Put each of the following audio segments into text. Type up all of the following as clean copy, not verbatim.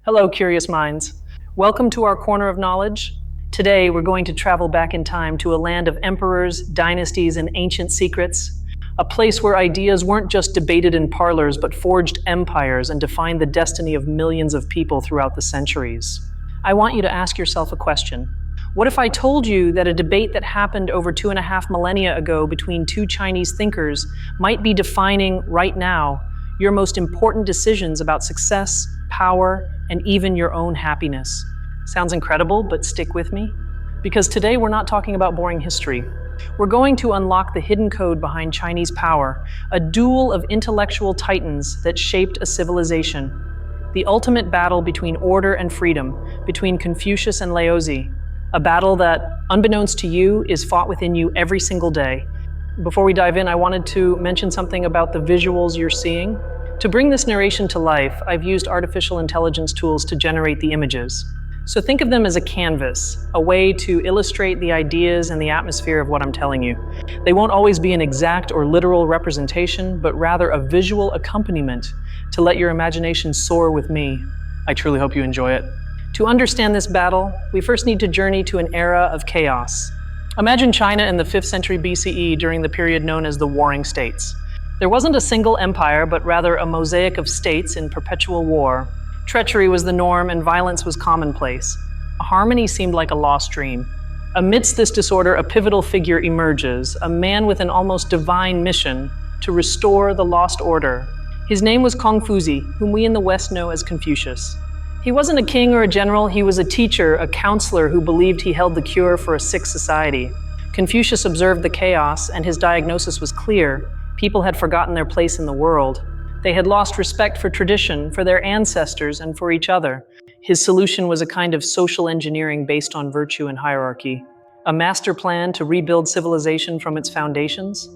Hello, curious minds. Welcome to our corner of knowledge. Today, we're going to travel back in time to a land of emperors, dynasties, and ancient secrets. A place where ideas weren't just debated in parlors, but forged empires and defined the destiny of millions of people throughout the centuries. I want you to ask yourself a question. What if I told you that a debate that happened over 2.5 millennia ago between two Chinese thinkers might be defining, right now, your most important decisions about success, power, and even your own happiness? Sounds incredible, but stick with me. Because today we're not talking about boring history. We're going to unlock the hidden code behind Chinese power, a duel of intellectual titans that shaped a civilization. The ultimate battle between order and freedom, between Confucius and Laozi. A battle that, unbeknownst to you, is fought within you every single day. Before we dive in, I wanted to mention something about the visuals you're seeing. To bring this narration to life, I've used artificial intelligence tools to generate the images. So think of them as a canvas, a way to illustrate the ideas and the atmosphere of what I'm telling you. They won't always be an exact or literal representation, but rather a visual accompaniment to let your imagination soar with me. I truly hope you enjoy it. To understand this battle, we first need to journey to an era of chaos. Imagine China in the 5th century BCE during the period known as the Warring States. There wasn't a single empire, but rather a mosaic of states in perpetual war. Treachery was the norm and violence was commonplace. Harmony seemed like a lost dream. Amidst this disorder, a pivotal figure emerges, a man with an almost divine mission to restore the lost order. His name was Confucius, whom we in the West know as Confucius. He wasn't a king or a general, he was a teacher, a counselor who believed he held the cure for a sick society. Confucius observed the chaos, and his diagnosis was clear. People had forgotten their place in the world. They had lost respect for tradition, for their ancestors, and for each other. His solution was a kind of social engineering based on virtue and hierarchy, a master plan to rebuild civilization from its foundations.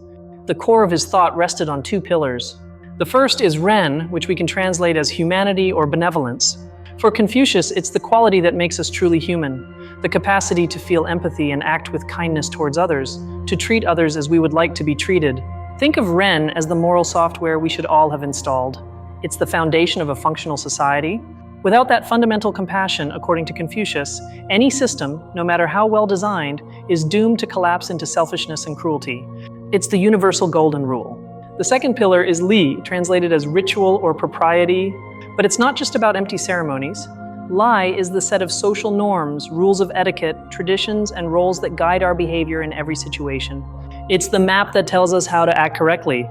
The core of his thought rested on 2 pillars. The first is Ren, which we can translate as humanity or benevolence. For Confucius, it's the quality that makes us truly human, the capacity to feel empathy and act with kindness towards others, to treat others as we would like to be treated. Think of Ren as the moral software we should all have installed. It's the foundation of a functional society. Without that fundamental compassion, according to Confucius, any system, no matter how well designed, is doomed to collapse into selfishness and cruelty. It's the universal golden rule. The second pillar is Li, translated as ritual or propriety, but it's not just about empty ceremonies. Lai is the set of social norms, rules of etiquette, traditions, and roles that guide our behavior in every situation. It's the map that tells us how to act correctly.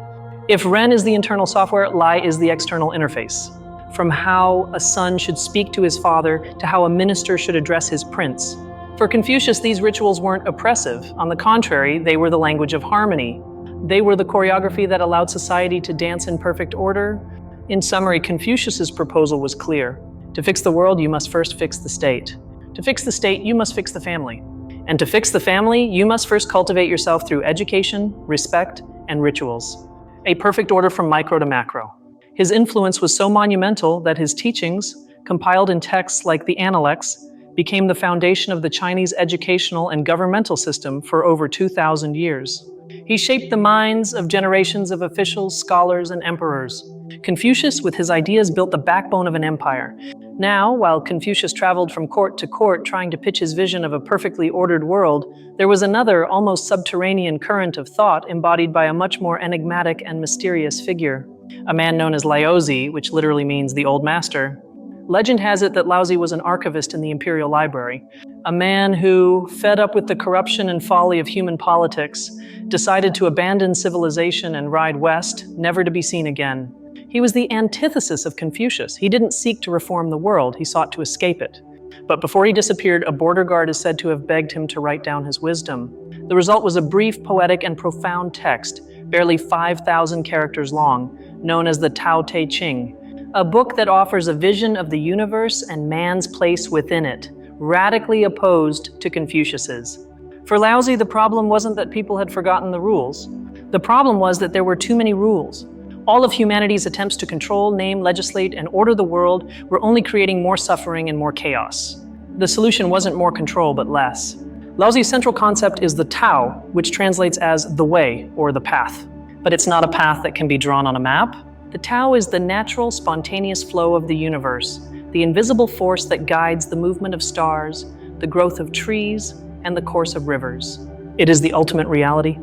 If Ren is the internal software, Lai is the external interface. From how a son should speak to his father to how a minister should address his prince. For Confucius, these rituals weren't oppressive. On the contrary, they were the language of harmony. They were the choreography that allowed society to dance in perfect order. In summary, Confucius's proposal was clear. To fix the world, you must first fix the state. To fix the state, you must fix the family. And to fix the family, you must first cultivate yourself through education, respect, and rituals. A perfect order from micro to macro. His influence was so monumental that his teachings, compiled in texts like the Analects, became the foundation of the Chinese educational and governmental system for over 2,000 years. He shaped the minds of generations of officials, scholars, and emperors. Confucius, with his ideas, built the backbone of an empire. Now, while Confucius traveled from court to court trying to pitch his vision of a perfectly ordered world, there was another, almost subterranean current of thought embodied by a much more enigmatic and mysterious figure. A man known as Laozi, which literally means the old master. Legend has it that Laozi was an archivist in the imperial library, a man who, fed up with the corruption and folly of human politics, decided to abandon civilization and ride west, never to be seen again. He was the antithesis of Confucius. He didn't seek to reform the world, he sought to escape it. But before he disappeared, a border guard is said to have begged him to write down his wisdom. The result was a brief, poetic, and profound text, barely 5,000 characters long, known as the Tao Te Ching, a book that offers a vision of the universe and man's place within it, radically opposed to Confucius's. For Laozi, the problem wasn't that people had forgotten the rules. The problem was that there were too many rules. All of humanity's attempts to control, name, legislate, and order the world were only creating more suffering and more chaos. The solution wasn't more control, but less. Laozi's central concept is the Tao, which translates as the way or the path. But it's not a path that can be drawn on a map. The Tao is the natural, spontaneous flow of the universe, the invisible force that guides the movement of stars, the growth of trees, and the course of rivers. It is the ultimate reality.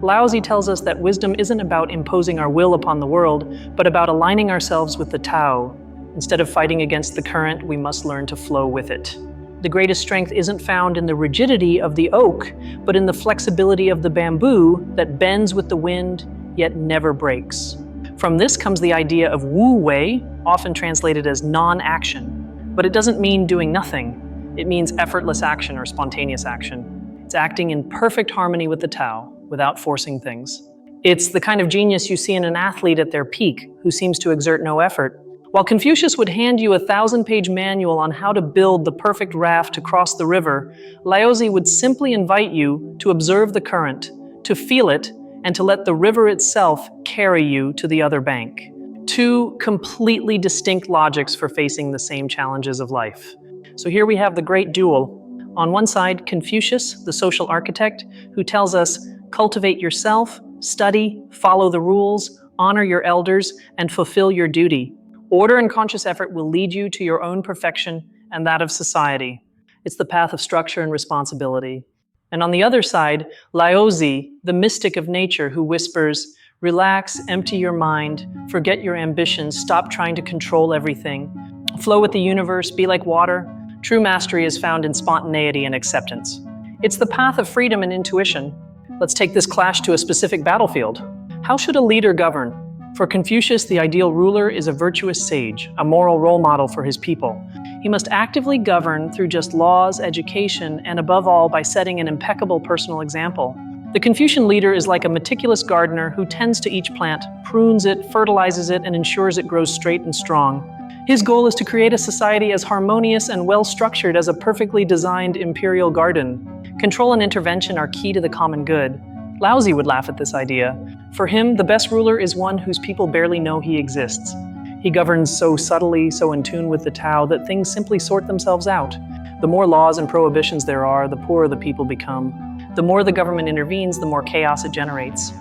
Laozi tells us that wisdom isn't about imposing our will upon the world, but about aligning ourselves with the Tao. Instead of fighting against the current, we must learn to flow with it. The greatest strength isn't found in the rigidity of the oak, but in the flexibility of the bamboo that bends with the wind, yet never breaks. From this comes the idea of wu wei, often translated as non-action. But it doesn't mean doing nothing. It means effortless action or spontaneous action. It's acting in perfect harmony with the Tao, without forcing things. It's the kind of genius you see in an athlete at their peak, who seems to exert no effort. While Confucius would hand you a 1,000-page manual on how to build the perfect raft to cross the river, Laozi would simply invite you to observe the current, to feel it, and to let the river itself carry you to the other bank. Two completely distinct logics for facing the same challenges of life. So here we have the great duel. On one side, Confucius, the social architect, who tells us, cultivate yourself, study, follow the rules, honor your elders, and fulfill your duty. Order and conscious effort will lead you to your own perfection and that of society. It's the path of structure and responsibility. And on the other side, Laozi, the mystic of nature, who whispers, relax, empty your mind, forget your ambitions, stop trying to control everything. Flow with the universe, be like water. True mastery is found in spontaneity and acceptance. It's the path of freedom and intuition. Let's take this clash to a specific battlefield. How should a leader govern? For Confucius, the ideal ruler is a virtuous sage, a moral role model for his people. He must actively govern through just laws, education, and above all, by setting an impeccable personal example. The Confucian leader is like a meticulous gardener who tends to each plant, prunes it, fertilizes it, and ensures it grows straight and strong. His goal is to create a society as harmonious and well-structured as a perfectly designed imperial garden. Control and intervention are key to the common good. Laozi would laugh at this idea. For him, the best ruler is one whose people barely know he exists. He governs so subtly, so in tune with the Tao, that things simply sort themselves out. The more laws and prohibitions there are, the poorer the people become. The more the government intervenes, the more chaos it generates.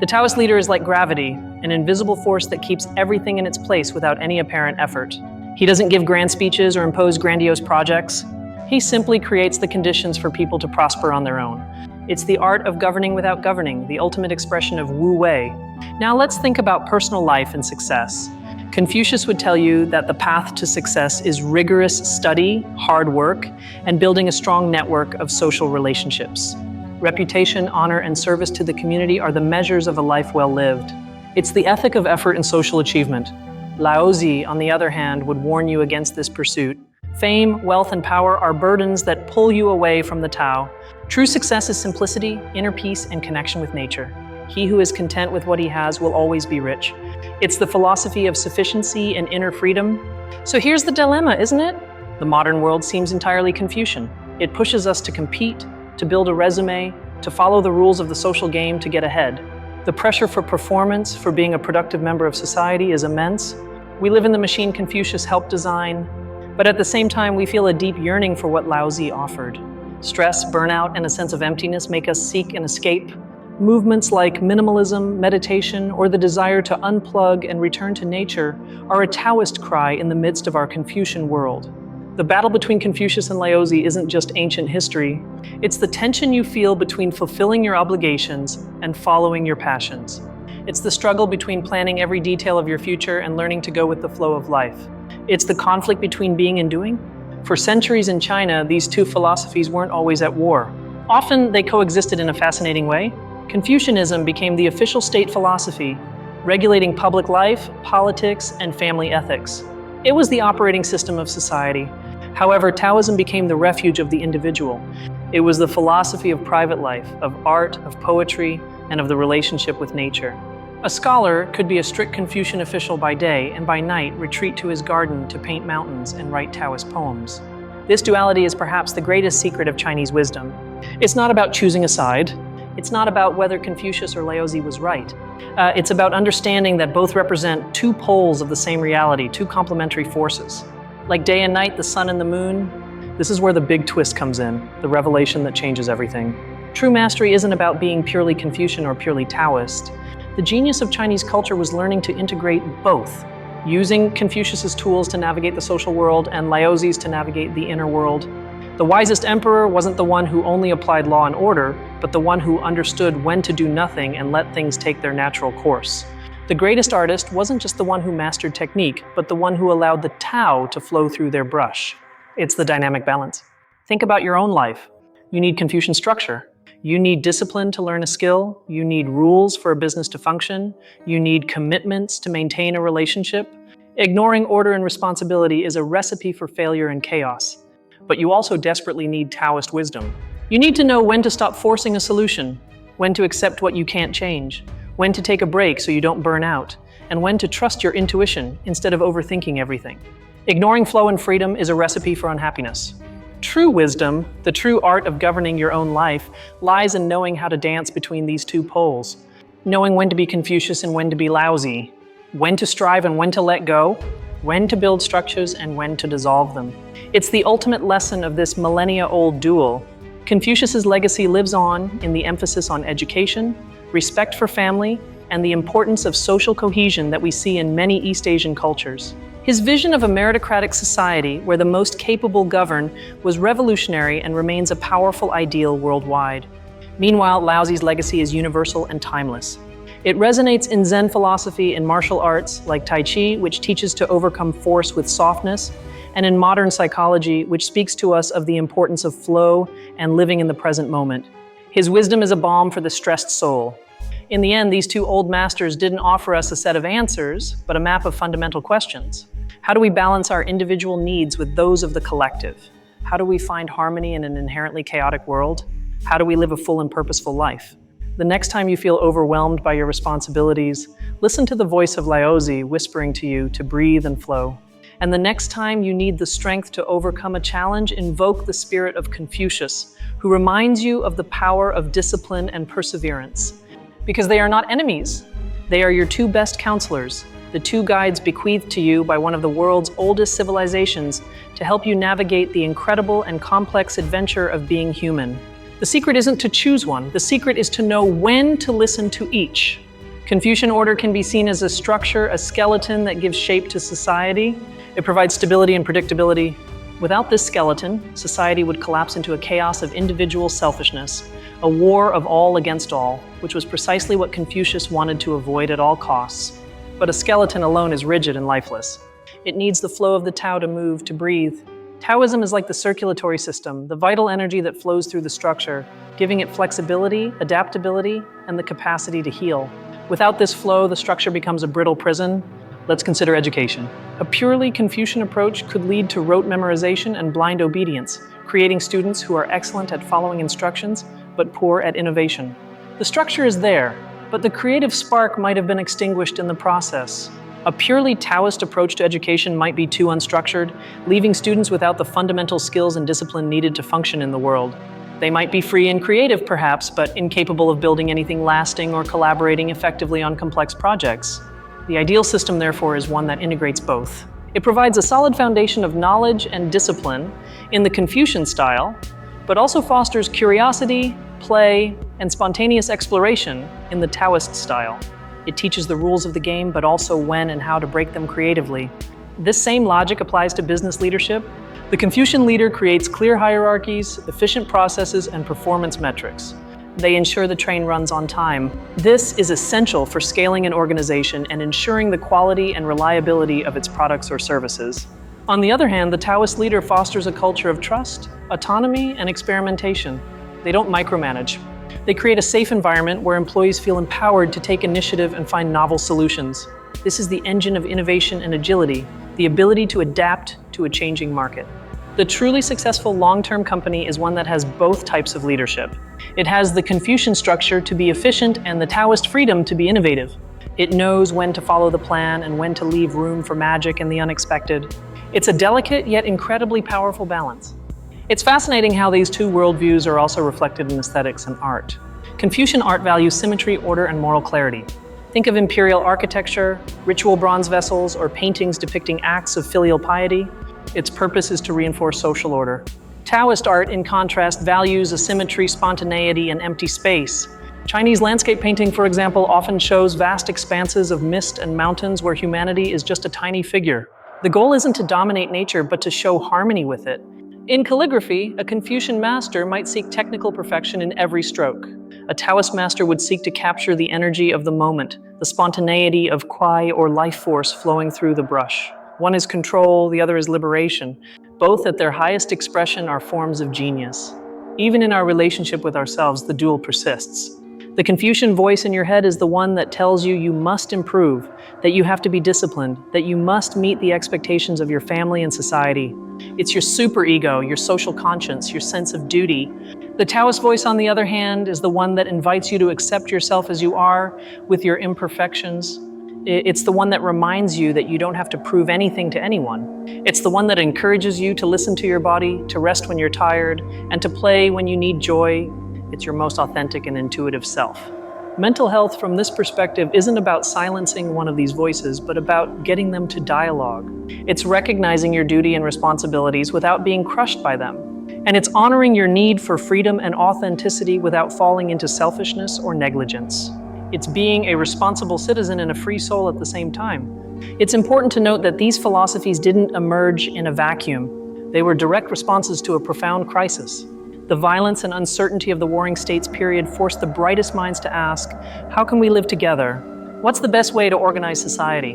The Taoist leader is like gravity, an invisible force that keeps everything in its place without any apparent effort. He doesn't give grand speeches or impose grandiose projects. He simply creates the conditions for people to prosper on their own. It's the art of governing without governing, the ultimate expression of wu wei. Now let's think about personal life and success. Confucius would tell you that the path to success is rigorous study, hard work, and building a strong network of social relationships. Reputation, honor, and service to the community are the measures of a life well lived. It's the ethic of effort and social achievement. Laozi, on the other hand, would warn you against this pursuit. Fame, wealth, and power are burdens that pull you away from the Tao. True success is simplicity, inner peace, and connection with nature. He who is content with what he has will always be rich. It's the philosophy of sufficiency and inner freedom. So here's the dilemma, isn't it? The modern world seems entirely Confucian. It pushes us to compete, to build a resume, to follow the rules of the social game to get ahead. The pressure for performance, for being a productive member of society is immense. We live in the machine Confucius helped design, but at the same time we feel a deep yearning for what Laozi offered. Stress, burnout, and a sense of emptiness make us seek an escape. Movements like minimalism, meditation, or the desire to unplug and return to nature are a Taoist cry in the midst of our Confucian world. The battle between Confucius and Laozi isn't just ancient history. It's the tension you feel between fulfilling your obligations and following your passions. It's the struggle between planning every detail of your future and learning to go with the flow of life. It's the conflict between being and doing. For centuries in China, these two philosophies weren't always at war. Often they coexisted in a fascinating way. Confucianism became the official state philosophy, regulating public life, politics, and family ethics. It was the operating system of society. However, Taoism became the refuge of the individual. It was the philosophy of private life, of art, of poetry, and of the relationship with nature. A scholar could be a strict Confucian official by day and by night retreat to his garden to paint mountains and write Taoist poems. This duality is perhaps the greatest secret of Chinese wisdom. It's not about choosing a side. It's not about whether Confucius or Laozi was right. It's about understanding that both represent two poles of the same reality, two complementary forces. Like day and night, the sun and the moon, this is where the big twist comes in, the revelation that changes everything. True mastery isn't about being purely Confucian or purely Taoist. The genius of Chinese culture was learning to integrate both. using Confucius's tools to navigate the social world and Laozi's to navigate the inner world. The wisest emperor wasn't the one who only applied law and order, but the one who understood when to do nothing and let things take their natural course. The greatest artist wasn't just the one who mastered technique, but the one who allowed the Tao to flow through their brush. It's the dynamic balance. Think about your own life. You need Confucian structure. You need discipline to learn a skill. You need rules for a business to function. You need commitments to maintain a relationship. Ignoring order and responsibility is a recipe for failure and chaos. But you also desperately need Taoist wisdom. You need to know when to stop forcing a solution, when to accept what you can't change, when to take a break so you don't burn out, and when to trust your intuition instead of overthinking everything. Ignoring flow and freedom is a recipe for unhappiness. True wisdom, the true art of governing your own life, lies in knowing how to dance between these two poles. Knowing when to be Confucius and when to be Laozi, when to strive and when to let go, when to build structures and when to dissolve them. It's the ultimate lesson of this millennia-old duel. Confucius's legacy lives on in the emphasis on education, respect for family, and the importance of social cohesion that we see in many East Asian cultures. His vision of a meritocratic society where the most capable govern was revolutionary and remains a powerful ideal worldwide. Meanwhile, Laozi's legacy is universal and timeless. It resonates in Zen philosophy and martial arts like Tai Chi, which teaches to overcome force with softness, and in modern psychology, which speaks to us of the importance of flow and living in the present moment. His wisdom is a balm for the stressed soul. In the end, these two old masters didn't offer us a set of answers, but a map of fundamental questions. How do we balance our individual needs with those of the collective? How do we find harmony in an inherently chaotic world? How do we live a full and purposeful life? The next time you feel overwhelmed by your responsibilities, listen to the voice of Laozi whispering to you to breathe and flow. And the next time you need the strength to overcome a challenge, invoke the spirit of Confucius, who reminds you of the power of discipline and perseverance. Because they are not enemies. They are your two best counselors, the two guides bequeathed to you by one of the world's oldest civilizations to help you navigate the incredible and complex adventure of being human. The secret isn't to choose one. The secret is to know when to listen to each. Confucian order can be seen as a structure, a skeleton that gives shape to society. It provides stability and predictability. Without this skeleton, society would collapse into a chaos of individual selfishness, a war of all against all, which was precisely what Confucius wanted to avoid at all costs. But a skeleton alone is rigid and lifeless. It needs the flow of the Tao to move, to breathe. Taoism is like the circulatory system, the vital energy that flows through the structure, giving it flexibility, adaptability, and the capacity to heal. Without this flow, the structure becomes a brittle prison. Let's consider education. A purely Confucian approach could lead to rote memorization and blind obedience, creating students who are excellent at following instructions, but poor at innovation. The structure is there, but the creative spark might have been extinguished in the process. A purely Taoist approach to education might be too unstructured, leaving students without the fundamental skills and discipline needed to function in the world. They might be free and creative, perhaps, but incapable of building anything lasting or collaborating effectively on complex projects. The ideal system, therefore, is one that integrates both. It provides a solid foundation of knowledge and discipline in the Confucian style, but also fosters curiosity, play, and spontaneous exploration in the Taoist style. It teaches the rules of the game, but also when and how to break them creatively. This same logic applies to business leadership. The Confucian leader creates clear hierarchies, efficient processes, and performance metrics. They ensure the train runs on time. This is essential for scaling an organization and ensuring the quality and reliability of its products or services. On the other hand, the Taoist leader fosters a culture of trust, autonomy, and experimentation. They don't micromanage. They create a safe environment where employees feel empowered to take initiative and find novel solutions. This is the engine of innovation and agility, the ability to adapt to a changing market. The truly successful long-term company is one that has both types of leadership. It has the Confucian structure to be efficient and the Taoist freedom to be innovative. It knows when to follow the plan and when to leave room for magic and the unexpected. It's a delicate yet incredibly powerful balance. It's fascinating how these two worldviews are also reflected in aesthetics and art. Confucian art values symmetry, order, and moral clarity. Think of imperial architecture, ritual bronze vessels, or paintings depicting acts of filial piety. Its purpose is to reinforce social order. Taoist art, in contrast, values asymmetry, spontaneity, and empty space. Chinese landscape painting, for example, often shows vast expanses of mist and mountains where humanity is just a tiny figure. The goal isn't to dominate nature, but to show harmony with it. In calligraphy, a Confucian master might seek technical perfection in every stroke. A Taoist master would seek to capture the energy of the moment, the spontaneity of kuai or life force flowing through the brush. One is control, the other is liberation. Both at their highest expression are forms of genius. Even in our relationship with ourselves, the dual persists. The Confucian voice in your head is the one that tells you you must improve, that you have to be disciplined, that you must meet the expectations of your family and society. It's your superego, your social conscience, your sense of duty. The Taoist voice, on the other hand, is the one that invites you to accept yourself as you are, with your imperfections. It's the one that reminds you that you don't have to prove anything to anyone. It's the one that encourages you to listen to your body, to rest when you're tired, and to play when you need joy. It's your most authentic and intuitive self. Mental health from this perspective isn't about silencing one of these voices, but about getting them to dialogue. It's recognizing your duty and responsibilities without being crushed by them. And it's honoring your need for freedom and authenticity without falling into selfishness or negligence. It's being a responsible citizen and a free soul at the same time. It's important to note that these philosophies didn't emerge in a vacuum. They were direct responses to a profound crisis. The violence and uncertainty of the Warring States period forced the brightest minds to ask, how can we live together? What's the best way to organize society?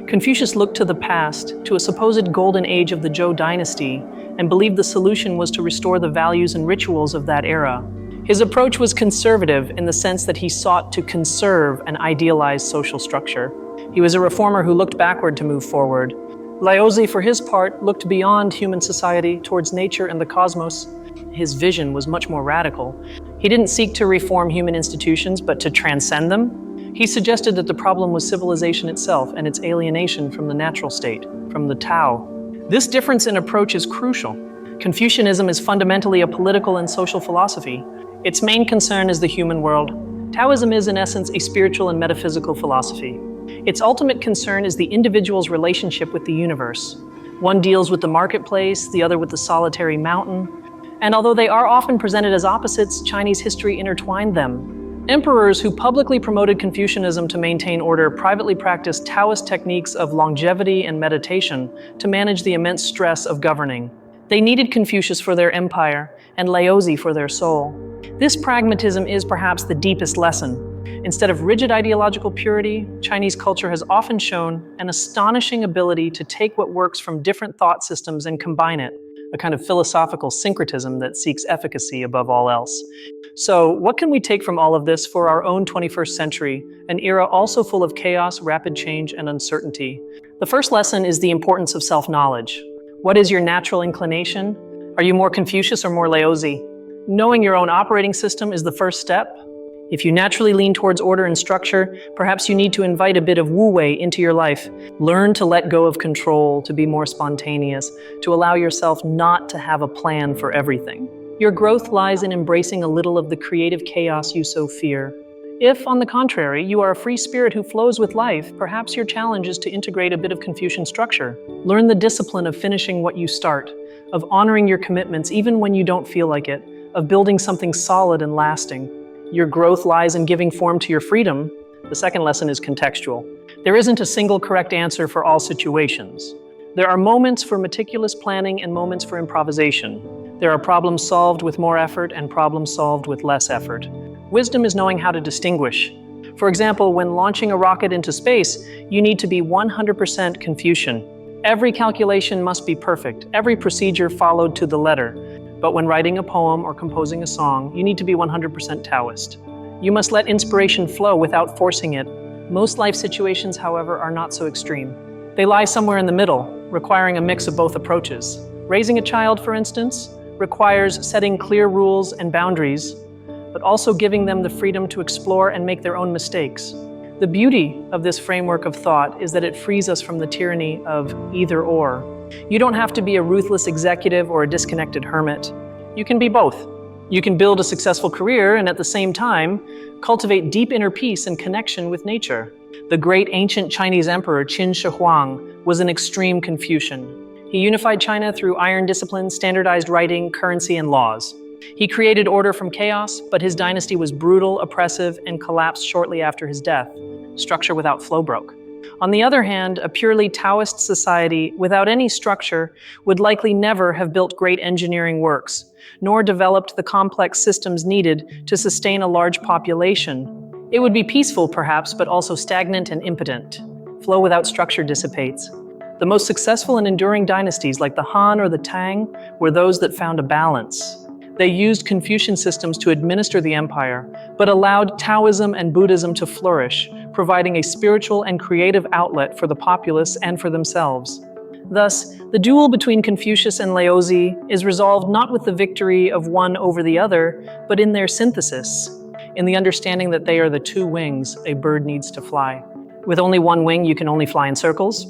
Confucius looked to the past, to a supposed golden age of the Zhou dynasty, and believed the solution was to restore the values and rituals of that era. His approach was conservative in the sense that he sought to conserve an idealized social structure. He was a reformer who looked backward to move forward. Laozi, for his part, looked beyond human society towards nature and the cosmos. His vision was much more radical. He didn't seek to reform human institutions, but to transcend them. He suggested that the problem was civilization itself and its alienation from the natural state, from the Tao. This difference in approach is crucial. Confucianism is fundamentally a political and social philosophy. Its main concern is the human world. Taoism is, in essence, a spiritual and metaphysical philosophy. Its ultimate concern is the individual's relationship with the universe. One deals with the marketplace, the other with the solitary mountain. And although they are often presented as opposites, Chinese history intertwined them. Emperors who publicly promoted Confucianism to maintain order privately practiced Taoist techniques of longevity and meditation to manage the immense stress of governing. They needed Confucius for their empire and Laozi for their soul. This pragmatism is perhaps the deepest lesson. Instead of rigid ideological purity, Chinese culture has often shown an astonishing ability to take what works from different thought systems and combine it, a kind of philosophical syncretism that seeks efficacy above all else. So, what can we take from all of this for our own 21st century, an era also full of chaos, rapid change, and uncertainty? The first lesson is the importance of self-knowledge. What is your natural inclination? Are you more Confucius or more Laozi? Knowing your own operating system is the first step. If you naturally lean towards order and structure, perhaps you need to invite a bit of wu-wei into your life. Learn to let go of control, to be more spontaneous, to allow yourself not to have a plan for everything. Your growth lies in embracing a little of the creative chaos you so fear. If, on the contrary, you are a free spirit who flows with life, perhaps your challenge is to integrate a bit of Confucian structure. Learn the discipline of finishing what you start, of honoring your commitments even when you don't feel like it, of building something solid and lasting. Your growth lies in giving form to your freedom. The second lesson is contextual. There isn't a single correct answer for all situations. There are moments for meticulous planning and moments for improvisation. There are problems solved with more effort and problems solved with less effort. Wisdom is knowing how to distinguish. For example, when launching a rocket into space, you need to be 100% Confucian. Every calculation must be perfect, every procedure followed to the letter. But when writing a poem or composing a song, you need to be 100% Taoist. You must let inspiration flow without forcing it. Most life situations, however, are not so extreme. They lie somewhere in the middle, requiring a mix of both approaches. Raising a child, for instance, requires setting clear rules and boundaries, but also giving them the freedom to explore and make their own mistakes. The beauty of this framework of thought is that it frees us from the tyranny of either or. You don't have to be a ruthless executive or a disconnected hermit. You can be both. You can build a successful career and at the same time, cultivate deep inner peace and connection with nature. The great ancient Chinese emperor Qin Shi Huang was an extreme Confucian. He unified China through iron discipline, standardized writing, currency, and laws. He created order from chaos, but his dynasty was brutal, oppressive, and collapsed shortly after his death. Structure without flow broke. On the other hand, a purely Taoist society without any structure would likely never have built great engineering works, nor developed the complex systems needed to sustain a large population. It would be peaceful, perhaps, but also stagnant and impotent. Flow without structure dissipates. The most successful and enduring dynasties, like the Han or the Tang, were those that found a balance. They used Confucian systems to administer the empire, but allowed Taoism and Buddhism to flourish, providing a spiritual and creative outlet for the populace and for themselves. Thus, the duel between Confucius and Laozi is resolved not with the victory of one over the other, but in their synthesis, in the understanding that they are the two wings a bird needs to fly. With only one wing, you can only fly in circles.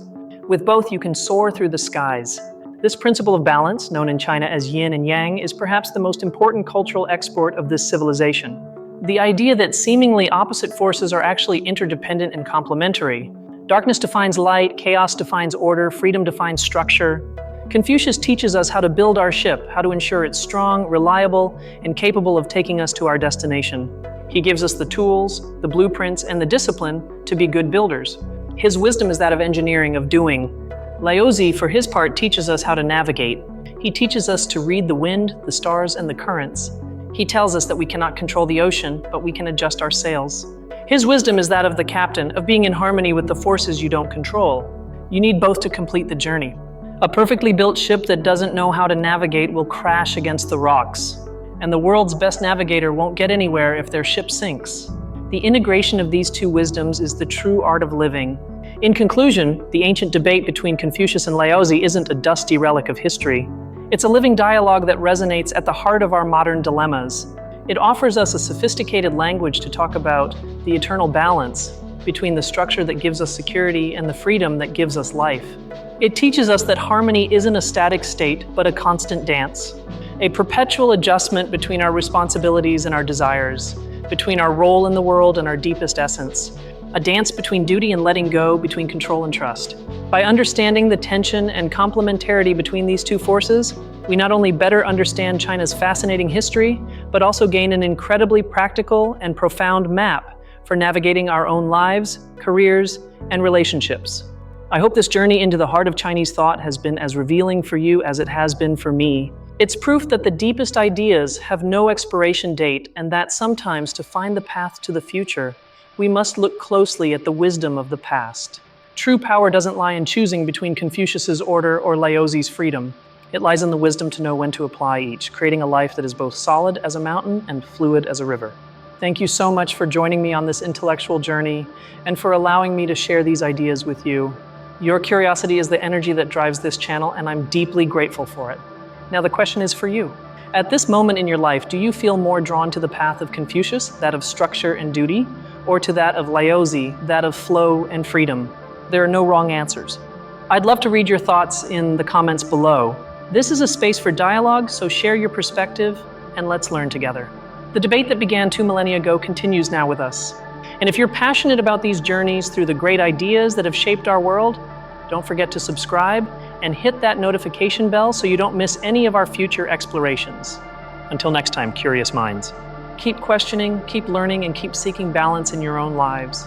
With both, you can soar through the skies. This principle of balance, known in China as yin and yang, is perhaps the most important cultural export of this civilization. The idea that seemingly opposite forces are actually interdependent and complementary. Darkness defines light, chaos defines order, freedom defines structure. Confucius teaches us how to build our ship, how to ensure it's strong, reliable, and capable of taking us to our destination. He gives us the tools, the blueprints, and the discipline to be good builders. His wisdom is that of engineering, of doing. Laozi, for his part, teaches us how to navigate. He teaches us to read the wind, the stars, and the currents. He tells us that we cannot control the ocean, but we can adjust our sails. His wisdom is that of the captain, of being in harmony with the forces you don't control. You need both to complete the journey. A perfectly built ship that doesn't know how to navigate will crash against the rocks. And the world's best navigator won't get anywhere if their ship sinks. The integration of these two wisdoms is the true art of living. In conclusion, the ancient debate between Confucius and Laozi isn't a dusty relic of history. It's a living dialogue that resonates at the heart of our modern dilemmas. It offers us a sophisticated language to talk about the eternal balance between the structure that gives us security and the freedom that gives us life. It teaches us that harmony isn't a static state, but a constant dance, a perpetual adjustment between our responsibilities and our desires, between our role in the world and our deepest essence. A dance between duty and letting go, between control and trust. By understanding the tension and complementarity between these two forces, we not only better understand China's fascinating history, but also gain an incredibly practical and profound map for navigating our own lives, careers, and relationships. I hope this journey into the heart of Chinese thought has been as revealing for you as it has been for me. It's proof that the deepest ideas have no expiration date, and that sometimes to find the path to the future, we must look closely at the wisdom of the past. True power doesn't lie in choosing between Confucius's order or Laozi's freedom. It lies in the wisdom to know when to apply each, creating a life that is both solid as a mountain and fluid as a river. Thank you so much for joining me on this intellectual journey and for allowing me to share these ideas with you. Your curiosity is the energy that drives this channel, and I'm deeply grateful for it. Now the question is for you. At this moment in your life, do you feel more drawn to the path of Confucius, that of structure and duty, or to that of Laozi, that of flow and freedom? There are no wrong answers. I'd love to read your thoughts in the comments below. This is a space for dialogue, so share your perspective and let's learn together. The debate that began 2 millennia ago continues now with us. And if you're passionate about these journeys through the great ideas that have shaped our world, don't forget to subscribe and hit that notification bell so you don't miss any of our future explorations. Until next time, curious minds. Keep questioning, keep learning, and keep seeking balance in your own lives.